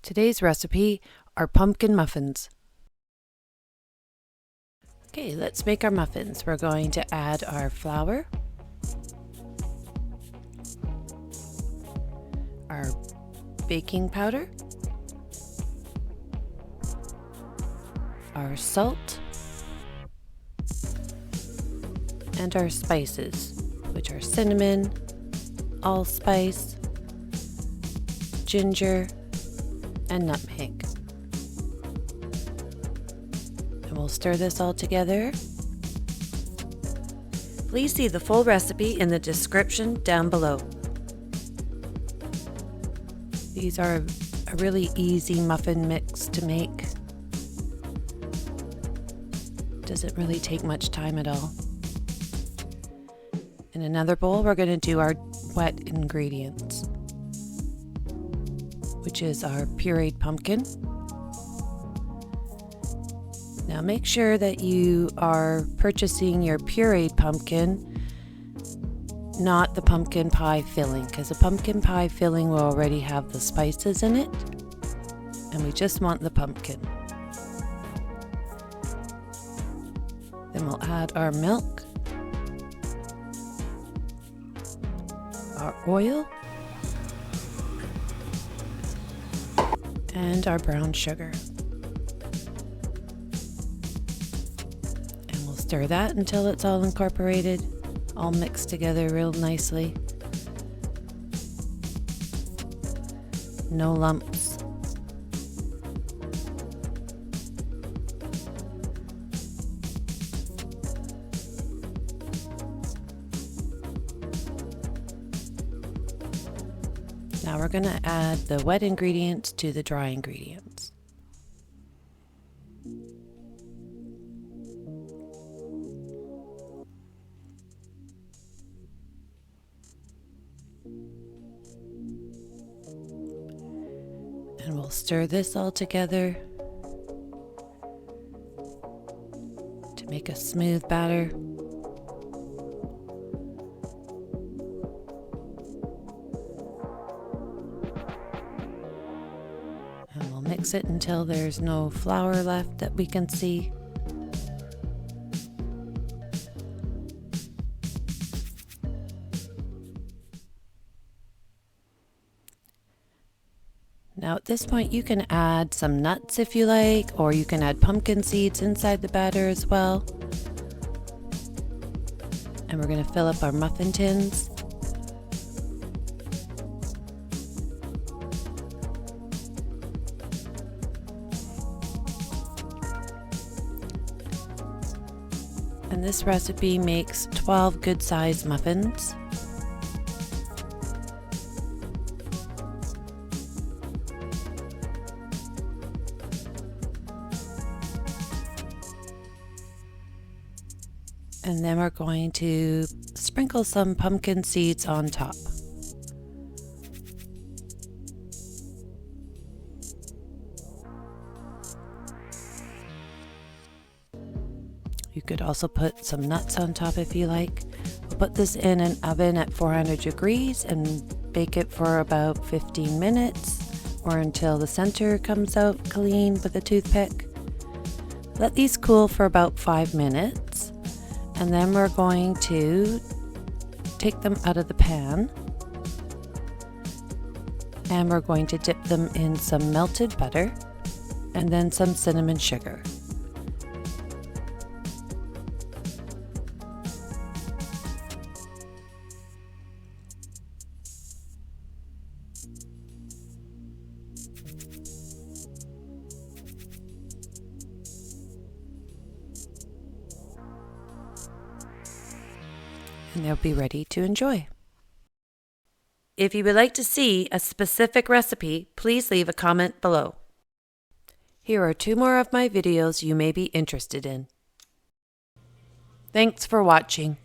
Today's recipe are pumpkin muffins. Okay, let's make our muffins. We're going to add our flour, our baking powder, our salt, and our spices, which are cinnamon, allspice, ginger, and nutmeg. And we'll stir this all together. Please see the full recipe in the description down below. These are a really easy muffin mix to make. Doesn't really take much time at all. In another bowl, we're going to do our wet ingredients, which is our pureed pumpkin. Now make sure that you are purchasing your pureed pumpkin, not the pumpkin pie filling, because the pumpkin pie filling will already have the spices in it, and we just want the pumpkin. Then we'll add our milk, our oil, and our brown sugar. And we'll stir that until it's all incorporated, all mixed together real nicely. No lumps. Now we're going to add the wet ingredients to the dry ingredients. And we'll stir this all together to make a smooth batter. And we'll mix it until there's no flour left that we can see. Now at this point you can add some nuts if you like, or you can add pumpkin seeds inside the batter as well. And we're going to fill up our muffin tins. And this recipe makes 12 good-sized muffins. And then we're going to sprinkle some pumpkin seeds on top. You could also put some nuts on top if you like. We'll put this in an oven at 400 degrees and bake it for about 15 minutes or until the center comes out clean with a toothpick. Let these cool for about 5 minutes, and then we're going to take them out of the pan and we're going to dip them in some melted butter and then some cinnamon sugar. And they'll be ready to enjoy. If you would like to see a specific recipe, please leave a comment below. Here are 2 more of my videos you may be interested in. Thanks for watching.